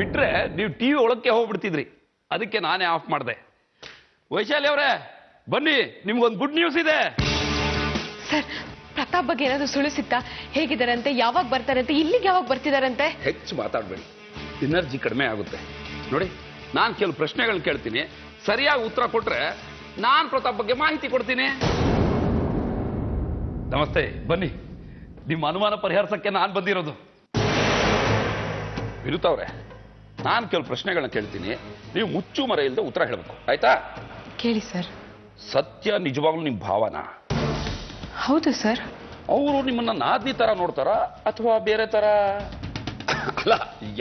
ಬಿಟ್ರೆ ನೀವು ಟಿವಿ ಒಳಕ್ಕೆ ಹೋಗ್ಬಿಡ್ತಿದ್ರಿ, ಅದಕ್ಕೆ ನಾನೇ ಆಫ್ ಮಾಡಿದೆ. ವೈಶಾಲಿ ಅವರೇ ಬನ್ನಿ, ನಿಮ್ಗೊಂದು ಗುಡ್ ನ್ಯೂಸ್ ಇದೆ. ಸರ್, ಪ್ರತಾಪ್ ಬಗ್ಗೆ ಏನಾದ್ರು ಸುಳ್ಳು ಸಿಗ್ತಾ? ಹೇಗಿದ್ದಾರಂತೆ, ಯಾವಾಗ ಬರ್ತಾರಂತೆ, ಇಲ್ಲಿಗೆ ಯಾವಾಗ ಬರ್ತಿದಾರಂತೆ? ಹೆಚ್ಚು ಮಾತಾಡಬೇಡಿ, ಎನರ್ಜಿ ಕಡಿಮೆ ಆಗುತ್ತೆ. ನೋಡಿ, ನಾನು ಕೆಲವು ಪ್ರಶ್ನೆಗಳು ಕೇಳ್ತೀನಿ, ಸರಿಯಾಗಿ ಉತ್ತರ ಕೊಟ್ರೆ ನಾನು ಪ್ರತಾಪ್ ಬಗ್ಗೆ ಮಾಹಿತಿ ಕೊಡ್ತೀನಿ. ನಮಸ್ತೆ, ಬನ್ನಿ. ನಿಮ್ಮ ಅನುಮಾನ ಪರಿಹರಿಸಕ್ಕೆ ನಾನು ಬಂದಿರೋದು. ವಿನುತಾ ಅವರೇ, ನಾನು ಕೆಲವು ಪ್ರಶ್ನೆಗಳನ್ನ ಕೇಳ್ತೀನಿ, ನೀವು ಮುಚ್ಚು ಮರೆ ಇಲ್ಲದೆ ಉತ್ತರ ಹೇಳಬೇಕು, ಆಯ್ತಾ? ಕೇಳಿ ಸರ್. ಸತ್ಯ ನಿಜವಾಗ್ಲೂ ನಿಮ್ಮ ಭಾವನ? ಹೌದು ಸರ್. ಅವರು ನಿಮ್ಮನ್ನ ನಾದ್ನಿ ತರ ನೋಡ್ತಾರ ಅಥವಾ ಬೇರೆ ತರ? ಅಲ್ಲ,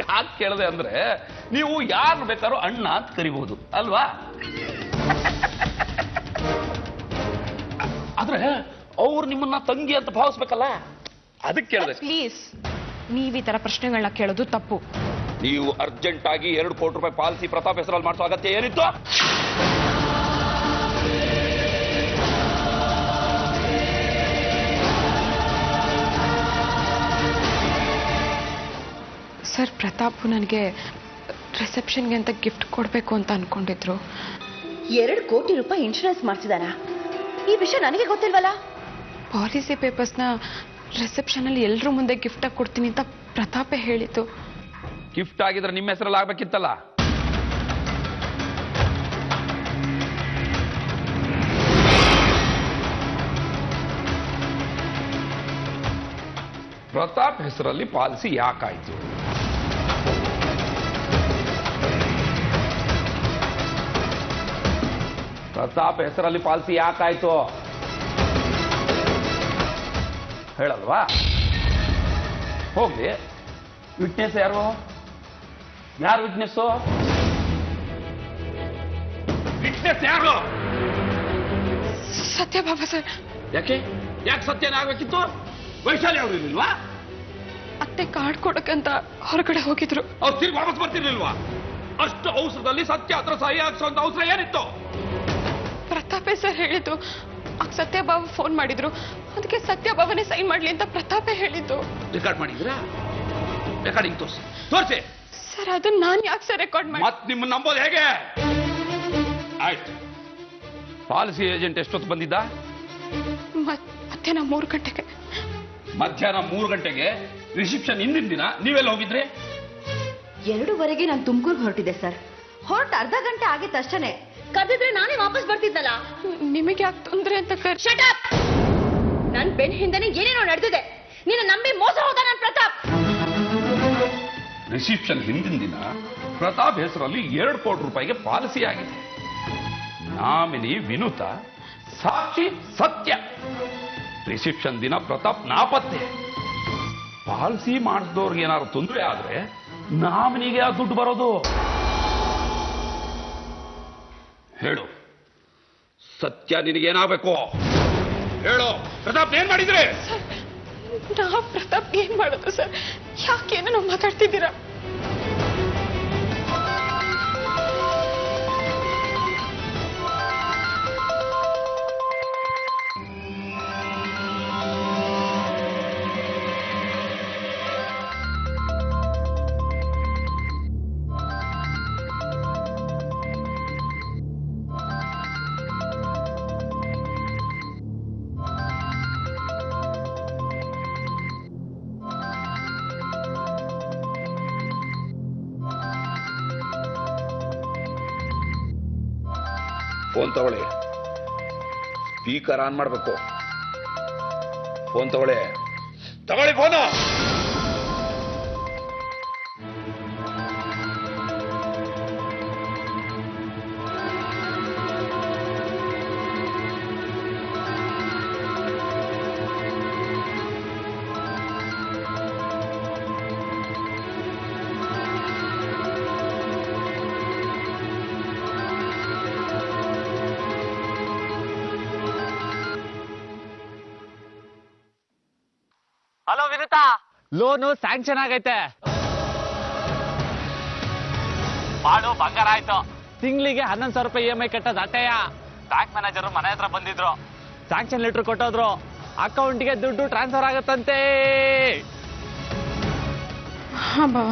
ಯಾಕೆ ಕೇಳದೆ ಅಂದ್ರೆ ನೀವು ಯಾರು ಬೇಕಾದ್ರೂ ಅಣ್ಣ ಅಂತ ಕರಿಬಹುದು ಅಲ್ವಾ? ಆದ್ರೆ ಅವ್ರು ನಿಮ್ಮನ್ನ ತಂಗಿ ಅಂತ ಭಾವಿಸ್ಬೇಕಲ್ಲ, ಅದಕ್ಕೆ ಕೇಳಿದೆ. ಪ್ಲೀಸ್, ನೀವು ಈ ತರ ಪ್ರಶ್ನೆಗಳನ್ನ ಕೇಳೋದು ತಪ್ಪು. ನೀವು ಅರ್ಜೆಂಟ್ ಆಗಿ 2 ಕೋಟಿ ರೂಪಾಯಿ ಪಾಲಿಸಿ ಪ್ರತಾಪ್ ಹೆಸರಲ್ಲಿ ಮಾಡಿಸೋ ಅಗತ್ಯ ಏನಿತ್ತು? ಸರ್, ಪ್ರತಾಪ್ ನನಗೆ ರಿಸೆಪ್ಷನ್ಗೆ ಅಂತ ಗಿಫ್ಟ್ ಕೊಡಬೇಕು ಅಂತ ಅನ್ಕೊಂಡಿದ್ರು. 2 ಕೋಟಿ ರೂಪಾಯಿ ಇನ್ಶೂರೆನ್ಸ್ ಮಾಡಿಸಿದಾನ? ಈ ವಿಷಯ ನನಗೆ ಗೊತ್ತಿಲ್ವಲ್ಲ. ಪಾಲಿಸಿ ಪೇಪರ್ಸ್ನ ರಿಸೆಪ್ಷನ್ ಅಲ್ಲಿ ಎಲ್ಲರ ಮುಂದೆ ಗಿಫ್ಟ್ ಆಗಿ ಕೊಡ್ತೀನಿ ಅಂತ ಪ್ರತಾಪೇ ಹೇಳಿತು. ಗಿಫ್ಟ್ ಆಗಿದ್ರೆ ನಿಮ್ಮ ಹೆಸರಲ್ಲಿ ಆಗ್ಬೇಕಿತ್ತಲ್ಲ. ಪ್ರತಾಪ್ ಹೆಸರಲ್ಲಿ ಪಾಲಿಸಿ ಯಾಕಾಯ್ತು? ಪ್ರತಾಪ್ ಹೆಸರಲ್ಲಿ ಪಾಲಿಸಿ ಯಾಕಾಯ್ತು ಹೇಳಲ್ವಾ? ಹೋಗ್ಲಿ, ವಿಟ್ನೆಸ್ ಯಾರು? ಯಾರು ವಿಟ್ನೆಸ್ಸು? ವಿಟ್ನೆಸ್ ಯಾರು? ಸತ್ಯಭಾಮ ಸರ್. ಯಾಕೆ ಸತ್ಯನೇ ಆಗ್ಬೇಕಿತ್ತು? ವೈಶಾಲಿ ಅವರು ಇರ್ಲಿಲ್ವಾ? ಅತ್ತೆ ಕಾರ್ಡ್ ಕೊಡಕ್ಕಂತ ಹೊರಗಡೆ ಹೋಗಿದ್ರು. ಅವ್ರು ತಿರ್ಗಿ ವಾಪಸ್ ಬರ್ತಿರ್ಲಿಲ್ವಾ? ಅಷ್ಟು ಅವಸರದಲ್ಲಿ ಸತ್ಯ ಹತ್ರ ಸಹಿ ಹಾಕ್ಸೋಂತ ಅವಸರ ಏನಿತ್ತು? ಪ್ರತಾಪೇ ಸರ್ ಹೇಳಿದ್ದು. ಸತ್ಯಭಾವ ಫೋನ್ ಮಾಡಿದ್ರು, ಅದಕ್ಕೆ ಸತ್ಯಭಾವನೆ ಸೈನ್ ಮಾಡ್ಲಿ ಅಂತ ಪ್ರತಾಪೇ ಹೇಳಿದ್ದು. ರೆಕಾರ್ಡ್ ಮಾಡಿದ್ರಾ? ರೆಕಾರ್ಡಿಂಗ್ ತೋರಿಸಿ. ಸರ್, ಅದನ್ನ ನಾನು ಯಾಕೆ ಸರ್ ರೆಕಾರ್ಡ್ ಮಾಡಿ? ಮತ್ ನಿಮ್ಮ ನಂಬೋದು ಹೇಗೆ? ಆಯ್ತು, ಪಾಲಿಸಿ ಏಜೆಂಟ್ ಎಷ್ಟೊತ್ತು ಬಂದಿದ್ದ? ಮಧ್ಯಾಹ್ನ 3 ಗಂಟೆಗೆ. ಮಧ್ಯಾಹ್ನ 3 ಗಂಟೆಗೆ ರಿಸೆಪ್ಷನ್ ಹಿಂದಿನ ದಿನ ನೀವೆಲ್ಲ ಹೋಗಿದ್ರಿ? 2:15 ನಾನು ತುಮಕೂರ್ಗೆ ಹೊರಟಿದ್ದೆ ಸರ್. ಹೊರಟ ಅರ್ಧ ಗಂಟೆ ಆಗಿತ್ತು ಅಷ್ಟೇ. ಕರೆದಿದ್ರೆ ನಾನೇ ವಾಪಸ್ ಬರ್ತಿದ್ದಲ್ಲ. ನಿಮಗೆ ಯಾಕೆ ತೊಂದ್ರೆ ಅಂತ ಶಟ್ ಅಪ್! ನನ್ ಬೆನ್ ಹಿಂದೆನೆ ಏನೇನೋ ನಡೆದಿದೆ. ನಿನ್ನ ನಂಬಿ ಮೋಸ ಹೋದ ನನ್ ಪ್ರತಾಪ್. ರಿಸೆಪ್ಷನ್ ಹಿಂದಿನ ದಿನ ಪ್ರತಾಪ್ ಹೆಸರಲ್ಲಿ 2 ಕೋಟಿ ರೂಪಾಯಿಗೆ ಪಾಲಿಸಿ ಆಗಿದೆ. ನಾಮಿನಿ ವಿನುತಾ, ಸಾಕ್ಷಿ ಸತ್ಯ. ರಿಸೆಪ್ಷನ್ ದಿನ ಪ್ರತಾಪ್ ನಾಪತ್ತೆ. ಪಾಲಿಸಿ ಮಾಡಿಸಿದವ್ರಿಗೆ ಏನಾದ್ರು ತೊಂದರೆ ಆದ್ರೆ ನಾಮಿನಿಗೆ ಆ ದುಡ್ಡು ಬರೋದು? ಹೇಳು, ಸತ್ಯ ನಿನಗೇನಾಗಬೇಕು? ಹೇಳು, ಪ್ರತಾಪ್ ಏನ್ ಮಾಡಿದ್ರೆ? ನಾವು ಪ್ರತಾಪ್ ಏನ್ ಮಾಡೋದು ಸರ್? ಯಾಕೇನೋ ಮಾತಾಡ್ತಿದ್ದೀರಾ? ಫೋನ್ ತಗೊಳ್ಳಿ, ಸ್ಪೀಕರ್ ಆನ್ ಮಾಡಬೇಕು. ಫೋನ್ ತಗೊಳ್ಳಿ ಫೋನು. ವಿನುತಾ ಲೋನು ಸ್ಯಾಂಕ್ಷನ್ ಆಗೈತೆ. ಬಾಳು ಬಂಗಾರ ಆಯ್ತು. ತಿಂಗಳಿಗೆ 11,000 ರೂಪಾಯಿ EMI ಕಟ್ಟೋದು ಅಟ್ಟೆಯ. ಬ್ಯಾಂಕ್ ಮ್ಯಾನೇಜರ್ ಮನೆ ಹತ್ರ ಬಂದಿದ್ರು, ಸ್ಯಾಂಕ್ಷನ್ ಲೆಟರ್ ಕೊಟ್ಟೋದ್ರು, ಅಕೌಂಟ್ಗೆ ದುಡ್ಡು ಟ್ರಾನ್ಸ್ಫರ್ ಆಗತ್ತಂತೆ. ಹಾ ಬಾವ.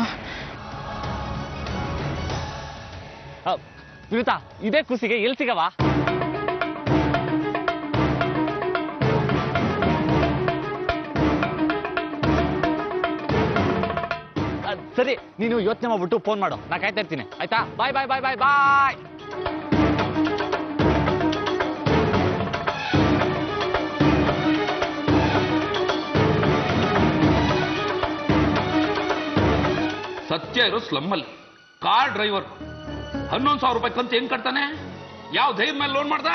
ವಿನುತಾ ಇದೇ ಖುಷಿಗೆ ಎಲ್ಲಿ ಸಿಗವಾ? ಸರಿ, ನೀನು ಯೋಚನೆ ಮಾಡ್ಬಿಟ್ಟು ಫೋನ್ ಮಾಡು, ನಾ ಕಾಯ್ತಾ ಇರ್ತೀನಿ. ಆಯ್ತಾ? ಬಾಯ್ ಬಾಯ್ ಬಾಯ್ ಬಾಯ್ ಬಾಯ್. ಸತ್ಯ ಇರೋ ಸ್ಲಮ್ಮಲ್ಲಿ ಕಾರ್ ಡ್ರೈವರ್ 11,000 ರೂಪಾಯಿ ಕಂತು ಹೆಂಗ್ ಕಟ್ತಾನೆ? ಯಾವ ಧೈರ್ಯ ಮೇಲೆ ಲೋನ್ ಮಾಡ್ದ?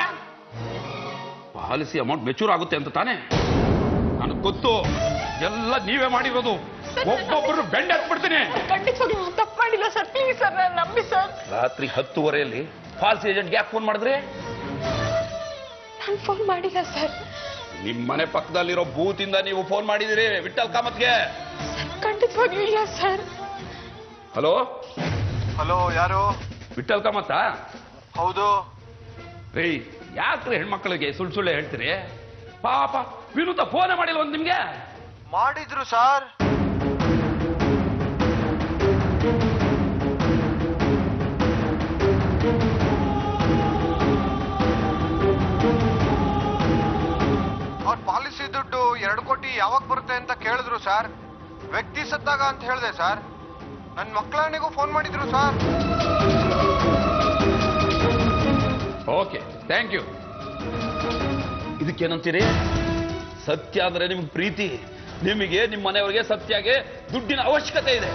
ಪಾಲಿಸಿ ಅಮೌಂಟ್ ಮೆಚೂರ್ ಆಗುತ್ತೆ ಅಂತ ತಾನೆ? ನನಗೆ ಗೊತ್ತು, ಎಲ್ಲ ನೀವೇ ಮಾಡಿರೋದು. ಒಬ್ಬೊಬ್ಬರು ಬೆಂಡ್ ಹಾಕ್ಬಿಡ್ತೀನಿ. ಖಂಡಿತವಾಗಿ ನಾನು ತಪ್ಪು ಮಾಡಿಲ್ಲ ಸರ್, ಪ್ಲೀಸ್ ಸರ್ ನಾನು ನಂಬಿ ಸರ್. ರಾತ್ರಿ 10:30 ಫಾಲ್ಸ್ ಏಜೆಂಟ್ಗೆ ಯಾಕೆ ಫೋನ್ ಮಾಡಿದ್ರಿ? ನಾನು ಫೋನ್ ಮಾಡಿಲ್ಲ ಸರ್. ನಿಮ್ಮ ಮನೆ ಪಕ್ಕದಲ್ಲಿರೋ ಬೂತಿಂದ ನೀವು ಫೋನ್ ಮಾಡಿದಿರಿ ವಿಠಲ್ ಕಾಮತ್ಗೆ. ಖಂಡಿತವಾಗ್ಲೂ ಇಲ್ಲ ಸರ್. ಹಲೋ ಹಲೋ, ಯಾರು? ವಿಠಲ್ ಕಾಮತ್ತ? ಹೌದು. ರೀ, ಯಾಕ್ರಿ ಹೆಣ್ಮಕ್ಳಿಗೆ ಸುಳ್ಳು ಹೇಳ್ತೀರಿ? ಪಾಪ ವಿನುತಾ ಫೋನೇ ಮಾಡಿಲ್ಲ ಒಂದು ನಿಮ್ಗೆ. ಮಾಡಿದ್ರು ಸರ್. ಅವ್ರ ಪಾಲಿಸಿ ದುಡ್ಡು 2 ಕೋಟಿ ಯಾವಾಗ ಬರುತ್ತೆ ಅಂತ ಕೇಳಿದ್ರು ಸರ್. ವ್ಯಕ್ತಿ ಸತ್ತಾಗ ಅಂತ ಹೇಳಿದೆ ಸರ್. ನನ್ನ ಮಕ್ಕಳನಿಗೂ ಫೋನ್ ಮಾಡಿದ್ರು ಸರ್. Okay, thank you. ಇದಕ್ಕೇನಂತೀರಿ? ಸತ್ಯ ಅಂದ್ರೆ ನಿಮ್ಗೆ ಪ್ರೀತಿ. ನಿಮಗೆ ನಿಮ್ಮ ಮನೆಯವರಿಗೆ ಸತ್ಯಗೆ ದುಡ್ಡಿನ ಅವಶ್ಯಕತೆ ಇದೆ.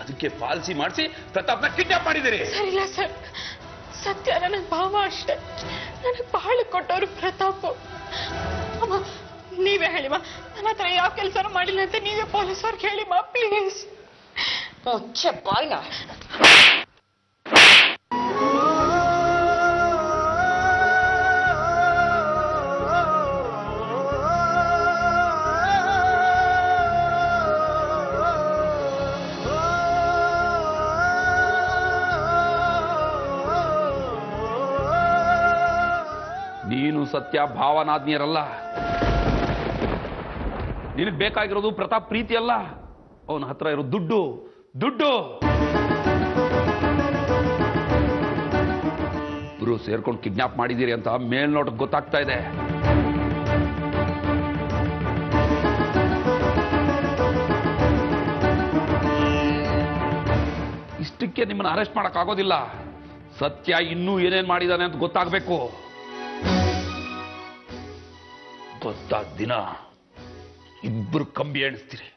ಅದಕ್ಕೆ ಪಾಲಿಸಿ ಮಾಡಿಸಿ ಪ್ರತಾಪ್ನ ಕಿಡ್ನಾಪ್ ಮಾಡಿದಿರಿ. ಸರ್ ಇಲ್ಲ ಸರ್, ಸತ್ಯ ನನ್ನ ಭಾವ ಅಷ್ಟೇ. ನನಗೆ ಬಹಳ ಕೊಟ್ಟವರು ಪ್ರತಾಪ್. ಅಮ್ಮ ನೀವೇ ಹೇಳಿಮ್ಮ, ನನ್ನ ಹತ್ರ ಯಾವ ಕೆಲಸನೂ ಮಾಡಿಲ್ಲ ಅಂತ ನೀವೇ ಪೊಲೀಸವ್ರಿಗೆ ಹೇಳಿಮ್ಮ ಪ್ಲೀಸ್. ಮುಚ್ಚೆ ಬಾಯ್ನ. ನೀನು ಸತ್ಯ ಭಾವನಾದ್ನಿಯರಲ್ಲ. ನಿನಗೆ ಬೇಕಾಗಿರೋದು ಪ್ರತಾಪ್ ಪ್ರೀತಿ ಅಲ್ಲ, ಅವನ ಹತ್ರ ಇರೋ ದುಡ್ಡು. ದುಡ್ಡು ಇಬ್ರು ಸೇರ್ಕೊಂಡು ಕಿಡ್ನಾಪ್ ಮಾಡಿದ್ದೀರಿ ಅಂತ ಮೇಲ್ನೋಟಕ್ಕೆ ಗೊತ್ತಾಗ್ತಾ ಇದೆ. ಇಷ್ಟಕ್ಕೆ ನಿಮ್ಮನ್ನು ಅರೆಸ್ಟ್ ಮಾಡಕ್ ಆಗೋದಿಲ್ಲ. ಸತ್ಯ ಇನ್ನೂ ಏನೇನ್ ಮಾಡಿದಾನೆ ಅಂತ ಗೊತ್ತಾಗಬೇಕು. ಗೊತ್ತಾದ ದಿನ ಇಬ್ಬರು ಕಂಬಿ ಎಣಿಸ್ತೀರಿ.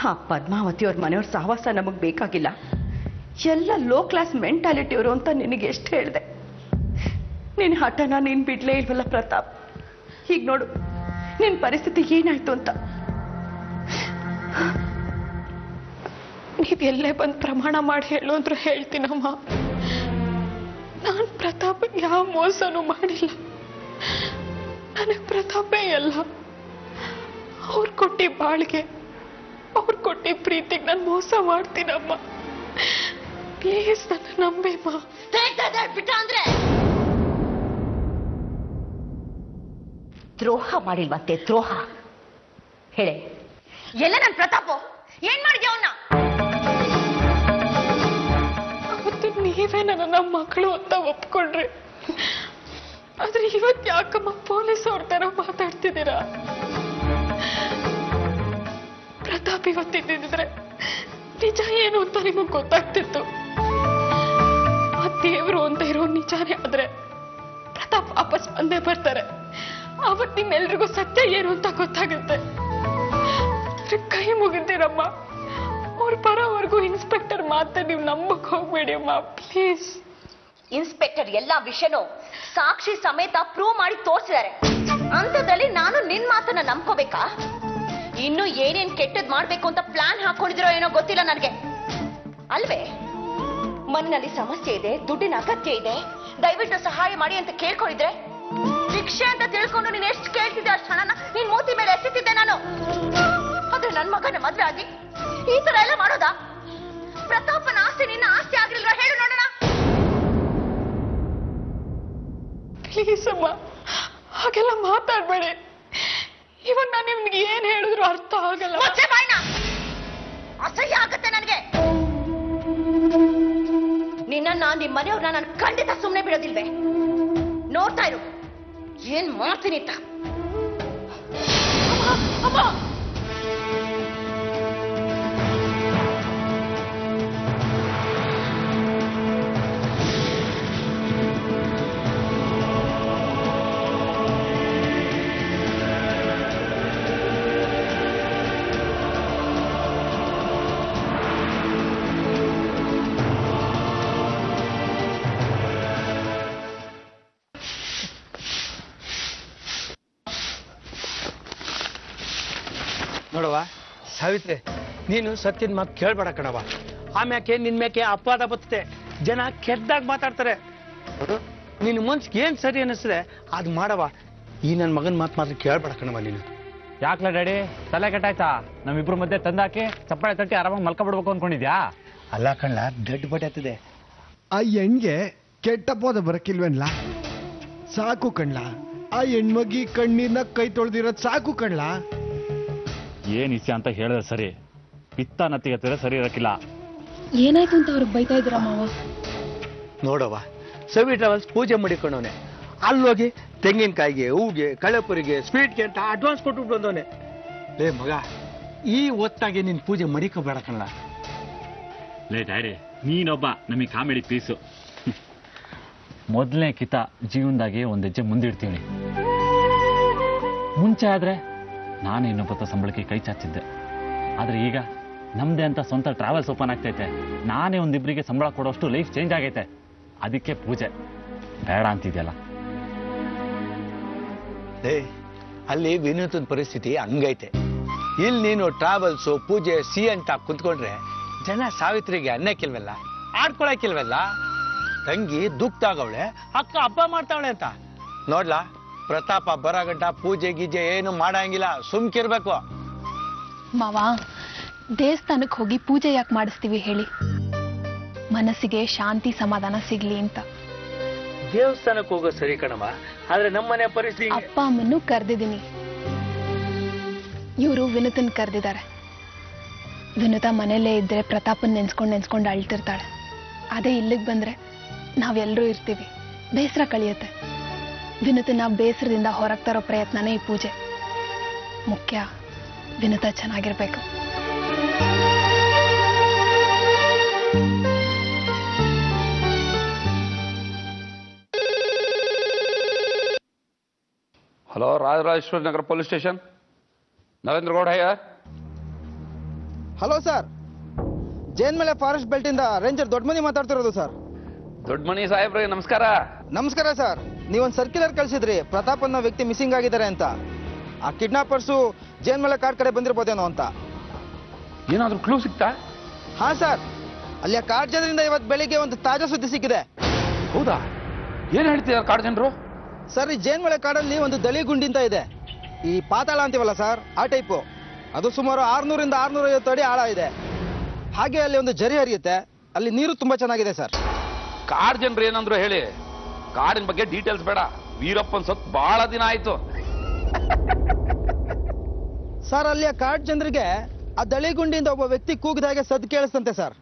ಆ ಪದ್ಮಾವತಿ ಅವ್ರ ಮನೆಯವ್ರ ಸಹವಾಸ ನಮಗೆ ಬೇಕಾಗಿಲ್ಲ. ಎಲ್ಲ ಲೋ ಕ್ಲಾಸ್ ಮೆಂಟಾಲಿಟಿಯವರು ಅಂತ ನಿನಗೆ ಎಷ್ಟು ಹೇಳಿದೆ. ನಿನ್ನ ಹಠನ ನೀನು ಬಿಡ್ಲೇ ಇಲ್ವಲ್ಲ ಪ್ರತಾಪ್. ಈಗ ನೋಡು ನಿನ್ನ ಪರಿಸ್ಥಿತಿ ಏನಾಯ್ತು ಅಂತ. ನೀವೆಲ್ಲೇ ಬಂದು ಪ್ರಮಾಣ ಮಾಡಿ ಹೇಳು ಅಂದ್ರೂ ಹೇಳ್ತೀನಮ್ಮ. ನಾನು ಪ್ರತಾಪ್ ಯಾವ ಮೋಸನೂ ಮಾಡಿಲ್ಲ. ನನಗೆ ಪ್ರತಾಪೇ ಎಲ್ಲ. ಅವ್ರು ಕೊಟ್ಟಿ ಬಾಳ್ಗೆ, ಅವ್ರು ಕೊಟ್ಟಿ ಪ್ರೀತಿಗೆ ನಾನು ಮೋಸ ಮಾಡ್ತೀನಮ್ಮ. ಪ್ಲೀಸ್ ನನ್ನ ನಂಬೇಮ್ಮ. ಬಿಟ್ಟ ಅಂದ್ರೆ ದ್ರೋಹ ಮಾಡಿಲ್ವಂತೆ, ದ್ರೋಹ. ಹೇಳೆ ಎಲ್ಲ ನನ್ನ ಪ್ರತಾಪ ಏನ್ ಮಾಡಿದ್ಯ ಅವನ್ನ? ಅವತ್ತು ನೀವೇ ನನ್ನ ಮಕ್ಕಳು ಅಂತ ಒಪ್ಕೊಂಡ್ರಿ. ಆದ್ರೆ ಇವತ್ತು ಯಾಕಮ್ಮ ಪೊಲೀಸ್ ಅವ್ರ ತರ ಮಾತಾಡ್ತಿದ್ದೀರಾ? ಪ್ರತಾಪ್ ಇವತ್ತಿದ್ದಿದ್ರೆ ನಿಜ ಏನು ಅಂತ ನಿಮಗೆ ಗೊತ್ತಾಗ್ತಿತ್ತು. ಆ ದೇವರು ಅಂತ ಇರೋ ನಿಜ ನಿಜಾನೇ ಆದ್ರೆ ಪ್ರತಾಪ್ ವಾಪಸ್ ಬಂದೇ ಬರ್ತಾರೆ. ಅವತ್ ನಿಮ್ಮೆಲ್ರಿಗೂ ಸತ್ಯ ಏನು ಅಂತ ಗೊತ್ತಾಗುತ್ತೆ. ಕೈ ಮುಗಿದ್ದೀರಮ್ಮ, ಅವ್ರ ಬರೋವರೆಗೂ ಇನ್ಸ್ಪೆಕ್ಟರ್ ಮಾತ್ರ ನೀವು ನಂಬಕ್ ಹೋಗ್ಬೇಡಿ ಅಮ್ಮ, ಪ್ಲೀಸ್. ಇನ್ಸ್ಪೆಕ್ಟರ್ ಎಲ್ಲಾ ವಿಷಯನೂ ಸಾಕ್ಷಿ ಸಮೇತ ಪ್ರೂವ್ ಮಾಡಿ ತೋರಿಸಿದ್ದಾರೆ. ಅಂತದಲ್ಲಿ ನಾನು ನಿನ್ ಮಾತನ್ನ ನಂಬ್ಕೋಬೇಕಾ? ಇನ್ನು ಏನೇನ್ ಕೆಟ್ಟದ್ ಮಾಡ್ಬೇಕು ಅಂತ ಪ್ಲಾನ್ ಹಾಕೊಂಡಿದಿರೋ ಏನೋ ಗೊತ್ತಿಲ್ಲ ನನಗೆ. ಅಲ್ವೇ, ಮನೆಯಲ್ಲಿ ಸಮಸ್ಯೆ ಇದೆ, ದುಡ್ಡಿನ ಅಗತ್ಯ ಇದೆ, ದಯವಿಟ್ಟು ಸಹಾಯ ಮಾಡಿ ಅಂತ ಕೇಳ್ಕೊಂಡಿದ್ರೆ ಶಿಕ್ಷೆ ಅಂತ ತಿಳ್ಕೊಂಡು ನೀನ್ ಎಷ್ಟು ಕೇಳ್ತಿದ್ದೆ ಅಷ್ಟು ಹಣನ ನೀನ್ ಮೂತಿ ಮೇಲೆ ಎಸೆತಿದ್ದೆ ನಾನು. ಆದ್ರೆ ನನ್ ಮಗನ ಮದ್ವೆ ಆಗಿ ಈ ತರ ಎಲ್ಲ ಮಾಡೋದಾ? ಪ್ರತಾಪನ ಆಸ್ತಿ ನಿನ್ನ ಆಸ್ತಿ ಆಗಿಲ್ರ? ಹೇಳು ನೋಡೋಣ. ಪ್ಲೀಸ್ ಅಮ್ಮ, ಹಾಗೆಲ್ಲ ಮಾತಾಡ್ಬೇಡಿ. ಇವಾಗ ನಾನು ನಿಮ್ಗೆ ಏನ್ ಹೇಳಿದ್ರು ಅರ್ಥ ಆಗಲ್ಲ. ಮುಚ್ಚೆ ಬಾಯ್ನ, ಅಸಹ್ಯ ಆಗತ್ತೆ ನನಗೆ. ನಿನ್ನ ನಿಮ್ ಮನೆಯವ್ರನ್ನ ನಾನು ಖಂಡಿತ ಸುಮ್ಮನೆ ಬಿಡೋದಿಲ್ವೇ? ನೋಡ್ತಾ ಇರು ಏನ್ ಮಾಡ್ತೀನಿ ಅಂತ. ಅಮ್ಮ, ನೋಡವ ಸಾವಿತ್ರಿ, ನೀನು ಸತ್ಯದ ಮಾತು ಕೇಳ್ಬೇಡ ಕಣವ. ಆಮ್ಯಾಕೆ ನಿನ್ ಮ್ಯಾಕೆ ಅಪವಾದ ಬರ್ತದೆ, ಜನ ಕೆಟ್ಟದಾಗ ಮಾತಾಡ್ತಾರೆ. ನಿನ್ನ ಮನ್ಸಿಗೆ ಏನ್ ಸರಿ ಅನ್ನಿಸ್ತದೆ ಅದು ಮಾಡವ. ಈ ನನ್ನ ಮಗನ ಮಾತು ಮಾತ್ರ ಕೇಳ್ಬೇಡ ಕಣವ ನೀನು. ಯಾಕ್ಲ ಡ್ಯಾಡಿ, ತಲೆ ಕೆಟ್ಟಾಯ್ತಾ? ನಮ್ಮಿಬ್ರು ಮಧ್ಯೆ ತಂದಾಕಿ ಚಪ್ಪಾಳೆ ತಟ್ಟಿ ಆರಾಮಾಗಿ ಮಲ್ಕೊಬಿಡ್ಬೇಕು ಅನ್ಕೊಂಡಿದ್ಯಾ? ಅಲ್ಲ ಕಣ್ಲ, ದೊಡ್ಡ ಬಟ್ಟೆ ಆ ಹೆಣ್ಗೆ ಕೆಟ್ಟ ಪೋದ ಬರಕಿಲ್ವೇನ್ಲ? ಸಾಕು ಕಣ್ಲ, ಆ ಹೆಣ್ಮಗಿ ಕಣ್ಣೀರ್ನ ಕೈ ತೊಳ್ದಿರೋದ್ ಸಾಕು ಕಣ್ಲ. ಏನ್ ಇಸ್ಯ ಅಂತ ಹೇಳಿದ್ರೆ ಸರಿ, ಪಿತ್ತ ನತ್ತಿಗೆ ಸರಿ ಇರಕ್ಕಿಲ್ಲ. ಏನಾಯ್ತು ಅಂತ ಅವ್ರಿಗೆ ಬೈತಾ ಇದ್ರ ಮಾವ? ನೋಡವ, ಸವಿ ಟ್ರಾವೆಲ್ಸ್ ಪೂಜೆ ಮಾಡಿಕೊಂಡವನೆ. ಅಲ್ಲೋಗಿ ತೆಂಗಿನಕಾಯಿಗೆ, ಹೂಗೆ, ಕಳೆಪುರಿಗೆ, ಸ್ವೀಟ್ಗೆ ಅಂತ ಅಡ್ವಾನ್ಸ್ ಕೊಟ್ಟು ಬಂದವನೆ. ಲೇ ಮಗ, ಈ ಹೊತ್ತಾಗೆ ನಿನ್ ಪೂಜೆ ಮಡಿಕೋಬೇಡ ಕಣ್ಣ. ಲೇ ಡ್ಯಾಡಿ, ನೀನೊಬ್ಬ ನಮಗೆ ಕಾಮಿಡಿ ಪೀಸು. ಮೊದಲನೇ ಕಿತ ಜೀವನದಾಗಿ ಒಂದ್ ಹೆಜ್ಜೆ ಮುಂದಿಡ್ತೀನಿ. ಮುಂಚೆ ಆದ್ರೆ ನಾನು ಇನ್ನೊಬ್ಬತ್ತ ಸಂಬಳಕ್ಕೆ ಕೈ ಚಾಚಿದ್ದೆ. ಆದ್ರೆ ಈಗ ನಮ್ದೇ ಅಂತ ಸ್ವಂತ ಟ್ರಾವೆಲ್ಸ್ ಓಪನ್ ಆಗ್ತೈತೆ. ನಾನೇ ಒಂದಿಬ್ರಿಗೆ ಸಂಬಳ ಕೊಡೋಷ್ಟು ಲೈಫ್ ಚೇಂಜ್ ಆಗೈತೆ. ಅದಕ್ಕೆ ಪೂಜೆ ಬೇಡ ಅಂತಿದ್ಯಲ್ಲ. ಅಲ್ಲಿ ವಿನೂತನ ಪರಿಸ್ಥಿತಿ ಹಂಗೈತೆ. ಇಲ್ಲಿ ನೀನು ಟ್ರಾವೆಲ್ಸು, ಪೂಜೆ, ಸಿ ಅಂತ ಕುಂತ್ಕೊಂಡ್ರೆ ಜನ ಸಾವಿತ್ರಿಗೆ ಅನ್ನಕ್ಕಿಲ್ವಲ್ಲ, ಆಡ್ಕೊಳಕ್ಕಿಲ್ವಲ್ಲ. ತಂಗಿ ದುಃಖದಾಗವಳೆ, ಅಕ್ಕ ಹಬ್ಬ ಮಾಡ್ತಾವಳೆ ಅಂತ. ನೋಡ್ಲಾ, ಪ್ರತಾಪ ಬರಗಂಟ ಪೂಜೆ ಗೀಜೆ ಏನು ಮಾಡಂಗಿಲ್ಲ, ಸುಮ್ಕಿರ್ಬೇಕು. ಮಾವ, ದೇವಸ್ಥಾನಕ್ಕೆ ಹೋಗಿ ಪೂಜೆ ಯಾಕೆ ಮಾಡಿಸ್ತೀವಿ ಹೇಳಿ? ಮನಸ್ಸಿಗೆ ಶಾಂತಿ ಸಮಾಧಾನ ಸಿಗ್ಲಿ ಅಂತ. ದೇವಸ್ಥಾನಕ್ಕೆ ಹೋಗೋ ಸರಿ ಕಣವ, ಆದ್ರೆ ನಮ್ಮನೆ ಪರಿಸ್ಥಿತಿ. ಅಪ್ಪ ಅಮ್ಮನ್ನು ಕರೆದಿದ್ದೀನಿ, ಇವರು ವಿನುತನ್ ಕರೆದಿದ್ದಾರೆ. ವಿನುತ ಮನೇಲೇ ಇದ್ರೆ ಪ್ರತಾಪನ್ ನೆನ್ಸ್ಕೊಂಡು ಅಳ್ತಿರ್ತಾಳೆ. ಅದೇ ಇಲ್ಲಿಗೆ ಬಂದ್ರೆ ನಾವೆಲ್ಲರೂ ಇರ್ತೀವಿ, ಬೇಸರ ಕಳಿಯುತ್ತೆ. ವಿನುತನ ಬೇಸರದಿಂದ ಹೊರಗೆ ತರೋ ಪ್ರಯತ್ನನೇ ಈ ಪೂಜೆ. ಮುಖ್ಯ ವಿನುತ ಚೆನ್ನಾಗಿರ್ಬೇಕು. Hello, Rajarajeshwari Nagar police station, Narendra Gowda ಯಾರ್? ಹಲೋ ಸರ್, ಜೇನ್ಮಲೆ ಫಾರೆಸ್ಟ್ ಬೆಲ್ಟ್ ಇಂದ ರೇಂಜರ್ ದೊಡ್ಡಮನಿ ಮಾತಾಡ್ತಿರೋದು ಸರ್. ದೊಡ್ಡಮನಿ ಸಾಹೇಬ್ರೆ, ನಮಸ್ಕಾರ. ನಮಸ್ಕಾರ ಸರ್. ನೀವೊಂದು ಸರ್ಕ್ಯುಲರ್ ಕಳಿಸಿದ್ರಿ, ಪ್ರತಾಪ್ ಅನ್ನೋ ವ್ಯಕ್ತಿ ಮಿಸ್ಸಿಂಗ್ ಆಗಿದ್ದಾರೆ ಅಂತ. ಆ ಕಿಡ್ನಾಪರ್ಸು ಜೇನ್ಮಲೆ ಕಾಡ್ ಕಡೆ ಬಂದಿರ್ಬೋದೇನೋ ಅಂತ. ಏನಾದ್ರೂ ಕ್ಲೂ ಸಿಗ್ತಾ? ಹಾ ಸರ್, ಅಲ್ಲಿ ಕಾಡ್ ಜನರಿಂದ ಇವತ್ತು ಬೆಳಿಗ್ಗೆ ಒಂದು ತಾಜಾ ಸುದ್ದಿ ಸಿಕ್ಕಿದೆ. ಹೌದಾ? ಏನ್ ಹೇಳ್ತಿದ್ದಾರೆ ಕಾಡು ಜನರು? ಸರ್, ಈ ಜೇನ್ಮಲೆ ಕಾಡಲ್ಲಿ ಒಂದು ದಳಿ ಗುಂಡಿ ಅಂತ ಇದೆ. ಈ ಪಾತಾಳ ಅಂತೀವಲ್ಲ ಸರ್, ಆ ಟೈಪು. ಅದು ಸುಮಾರು 600 ರಿಂದ 650 ಅಡಿ ಆಳ ಇದೆ. ಹಾಗೆ ಅಲ್ಲಿ ಒಂದು ಜರಿ ಹರಿಯುತ್ತೆ, ಅಲ್ಲಿ ನೀರು ತುಂಬಾ ಚೆನ್ನಾಗಿದೆ ಸರ್. ಕಾಡು ಜನರು ಏನಂದ್ರು ಹೇಳಿ, ಕಾಡಿನ ಬಗ್ಗೆ ಡೀಟೇಲ್ಸ್ ಬೇಡ. ವೀರಪ್ಪನ್ ಸತ್ ಬಹಳ ದಿನ ಆಯ್ತು. ಸರ್, ಅಲ್ಲಿಯ ಕಾಡ್ ಜನರಿಗೆ ಆ ದಳಿ ಗುಂಡಿಯಿಂದ ಒಬ್ಬ ವ್ಯಕ್ತಿ ಕೂಗಿದ ಹಾಗೆ ಸದ್ದು ಕೇಳಿಸ್ತಂತೆ ಸರ್.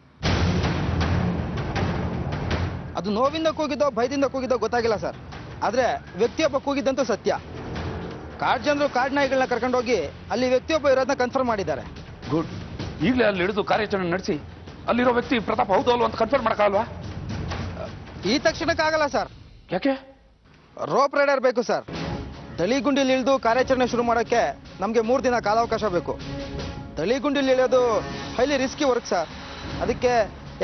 ಅದು ನೋವಿಂದ ಕೂಗಿದ್ದೋ ಭಯದಿಂದ ಕೂಗಿದ್ದೋ ಗೊತ್ತಾಗಿಲ್ಲ ಸರ್. ಆದ್ರೆ ವ್ಯಕ್ತಿಯೊಬ್ಬ ಕೂಗಿದ್ದಂತೂ ಸತ್ಯ. ಕಾಡ್ ಜನರು ಕಾಡ್ ನಾಯಿಗಳನ್ನ ಕರ್ಕೊಂಡೋಗಿ ಅಲ್ಲಿ ವ್ಯಕ್ತಿಯೊಬ್ಬ ಇರೋದನ್ನ ಕನ್ಫರ್ಮ್ ಮಾಡಿದ್ದಾರೆ. ಗುಡ್. ಈಗಲೇ ಅಲ್ಲಿ ಹಿಡಿದು ಕಾರ್ಯಾಚರಣೆ ನಡೆಸಿ ಅಲ್ಲಿರೋ ವ್ಯಕ್ತಿ ಪ್ರತಾಪ್ ಹೌದು ಅಲ್ವಾ ಅಂತ ಕನ್ಫರ್ಮ್ ಮಾಡಕ್ಕಾಗಲ್ವಾ? ಈ ತಕ್ಷಣಕ್ಕಾಗಲ್ಲ ಸರ್. ಯಾಕೆ? ರೋಪ್ ರೈಡರ್ ಬೇಕು ಸರ್. ದಳಿಗುಂಡಿಲಿ ಇಳಿದು ಕಾರ್ಯಾಚರಣೆ ಶುರು ಮಾಡೋಕ್ಕೆ ನಮಗೆ 3 ದಿನ ಕಾಲಾವಕಾಶ ಬೇಕು. ದಳಿಗುಂಡಿಲಿ ಇಳಿಯೋದು ಹೈಲಿ ರಿಸ್ಕಿ ವರ್ಕ್ ಸರ್. ಅದಕ್ಕೆ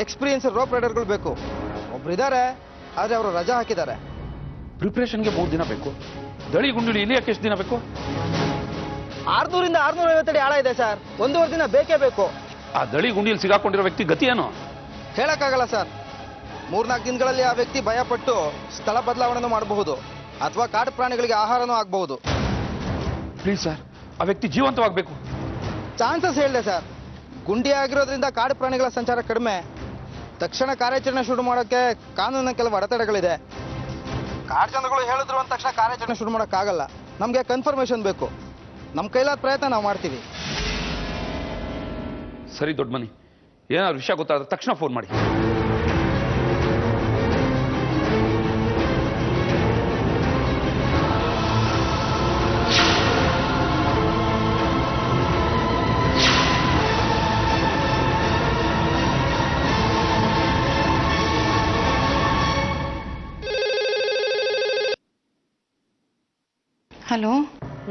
ಎಕ್ಸ್ಪೀರಿಯನ್ಸ್ ರೋಪ್ ರೈಡರ್ಗಳು ಬೇಕು. ಒಬ್ರಿದ್ದಾರೆ, ಆದರೆ ಅವರು ರಜಾ ಹಾಕಿದ್ದಾರೆ. ಪ್ರಿಪ್ರೇಷನ್ಗೆ 3 ದಿನ ಬೇಕು. ದಳಿ ಗುಂಡಿಲಿ ಇಳಿಯಕ್ಕೆ ಎಷ್ಟು ದಿನ ಬೇಕು? 600ರಿಂದ 650 ಅಡಿ ಆಳ ಇದೆ ಸರ್. 1.5 ದಿನ ಬೇಕೇ ಬೇಕು. ಆ ದಳಿ ಗುಂಡಿಯಲ್ಲಿ ಸಿಗಾಕೊಂಡಿರೋ ವ್ಯಕ್ತಿ ಗತಿ ಏನು? ಹೇಳಕ್ಕಾಗಲ್ಲ ಸರ್. 3-4 ದಿನಗಳಲ್ಲಿ ಆ ವ್ಯಕ್ತಿ ಭಯಪಟ್ಟು ಸ್ಥಳ ಬದಲಾವಣೆನೂ ಮಾಡಬಹುದು, ಅಥವಾ ಕಾಡು ಪ್ರಾಣಿಗಳಿಗೆ ಆಹಾರನೂ ಆಗಬಹುದು. ಪ್ಲೀಸ್ ಸರ್, ಆ ವ್ಯಕ್ತಿ ಜೀವಂತವಾಗಬೇಕು. ಚಾನ್ಸಸ್ ಹೇಳಿದೆ ಸರ್. ಗುಂಡಿ ಆಗಿರೋದ್ರಿಂದ ಕಾಡು ಪ್ರಾಣಿಗಳ ಸಂಚಾರ ಕಡಿಮೆ. ತಕ್ಷಣ ಕಾರ್ಯಾಚರಣೆ ಶುರು ಮಾಡೋಕ್ಕೆ ಕಾನೂನಿನ ಕೆಲವು ಅಡೆತಡೆಗಳಿದೆ. ಕಾಡು ಜನಗಳು ಹೇಳಿದ್ರು ಅಂದ ತಕ್ಷಣ ಕಾರ್ಯಾಚರಣೆ ಶುರು ಮಾಡೋಕ್ಕಾಗಲ್ಲ. ನಮಗೆ ಕನ್ಫರ್ಮೇಷನ್ ಬೇಕು. ನಮ್ಮ ಕೈಲಾದ ಪ್ರಯತ್ನ ನಾವು ಮಾಡ್ತೀವಿ. ಸರಿ ದೊಡ್ಡ ಮನಿ, ಏನಾದ್ರು ವಿಷಯ ಗೊತ್ತಾದ್ರೆ ತಕ್ಷಣ ಫೋನ್ ಮಾಡಿ. ಹಲೋ,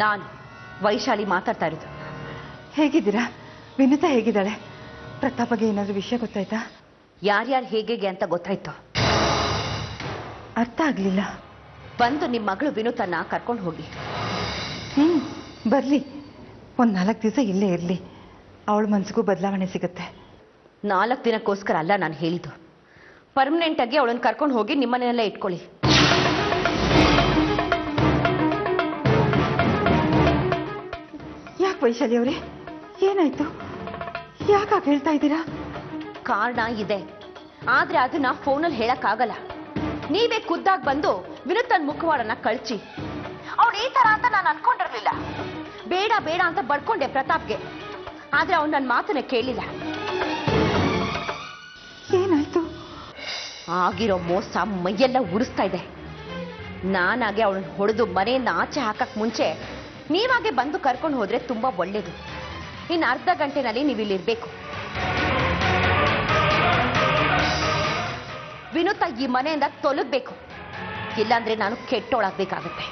ನಾನು ವೈಶಾಲಿ ಮಾತಾಡ್ತಾ ಇರೋದು. ಹೇಗಿದ್ದೀರಾ? ವಿನುತಾ ಹೇಗಿದ್ದಾಳೆ? ಪ್ರತಾಪಗೆ ಏನಾದರೂ ವಿಷಯ ಗೊತ್ತಾಯ್ತಾ? ಯಾರ್ಯಾರು ಹೇಗೆ ಅಂತ ಗೊತ್ತಾಯ್ತು. ಅರ್ಥ ಆಗ್ಲಿಲ್ಲ. ಬಂದು ನಿಮ್ಮ ಮಗಳು ವಿನುತನ್ನ ಕರ್ಕೊಂಡು ಹೋಗಿ. ಬರ್ಲಿ. ಒಂದು 4 ದಿವಸ ಇಲ್ಲೇ ಇರಲಿ. ಅವಳ ಮನ್ಸಿಗೂ ಬದಲಾವಣೆ ಸಿಗುತ್ತೆ. 4 ದಿನಕ್ಕೋಸ್ಕರ ಅಲ್ಲ ನಾನು ಹೇಳಿದ್ದು. ಪರ್ಮನೆಂಟ್ ಆಗಿ ಅವಳನ್ನ ಕರ್ಕೊಂಡು ಹೋಗಿ ನಿಮ್ಮನೆಯಲ್ಲೇ ಇಟ್ಕೊಳ್ಳಿ. ಯಾಕೆ ವೈಶಾಲಿ ಅವರೇ, ಏನಾಯ್ತು? ಯಾಕಾಗ ಹೇಳ್ತಾ ಇದ್ದೀರಾ? ಕಾರಣ ಇದೆ, ಆದ್ರೆ ಅದನ್ನ ಫೋನಲ್ಲಿ ಹೇಳಕ್ಕಾಗಲ್ಲ. ನೀವೇ ಖುದ್ದಾಗಿ ಬಂದು ವಿನುತನ್ ಮುಖವಾಡನ್ನ ಕಳ್ಚಿ. ಅವಳು ಈ ತರ ಅಂತ ನಾನು ಅನ್ಕೊಂಡಿರ್ಲಿಲ್ಲ. ಬೇಡ ಬೇಡ ಅಂತ ಬಡ್ಕೊಂಡೆ ಪ್ರತಾಪ್ಗೆ, ಆದ್ರೆ ಅವ್ನು ನನ್ನ ಮಾತನ್ನ ಕೇಳಿಲ್ಲ. ಏನಾಯ್ತು? ಆಗಿರೋ ಮೋಸ ಮೈಯೆಲ್ಲ ಉರಿಸ್ತಾ ಇದೆ. ನಾನಾಗೆ ಅವಳನ್ನ ಹೊಡೆದು ಮನೆಯಿಂದ ಆಚೆ ಹಾಕಕ್ ಮುಂಚೆ ನೀವಾಗೆ ಬಂದು ಕರ್ಕೊಂಡು ಹೋದ್ರೆ ತುಂಬಾ ಒಳ್ಳೇದು. ಇನ್ನು ಅರ್ಧ ಗಂಟೆನಲ್ಲಿ ನೀವಿಲ್ಲಿರ್ಬೇಕು. ವಿನುತಾ ಈ ಮನೆಯಿಂದ ತೊಲಗಬೇಕು, ಇಲ್ಲಾಂದ್ರೆ ನಾನು ಕೆಟ್ಟೋಳಾಗ್ಬೇಕಾಗತ್ತೆ.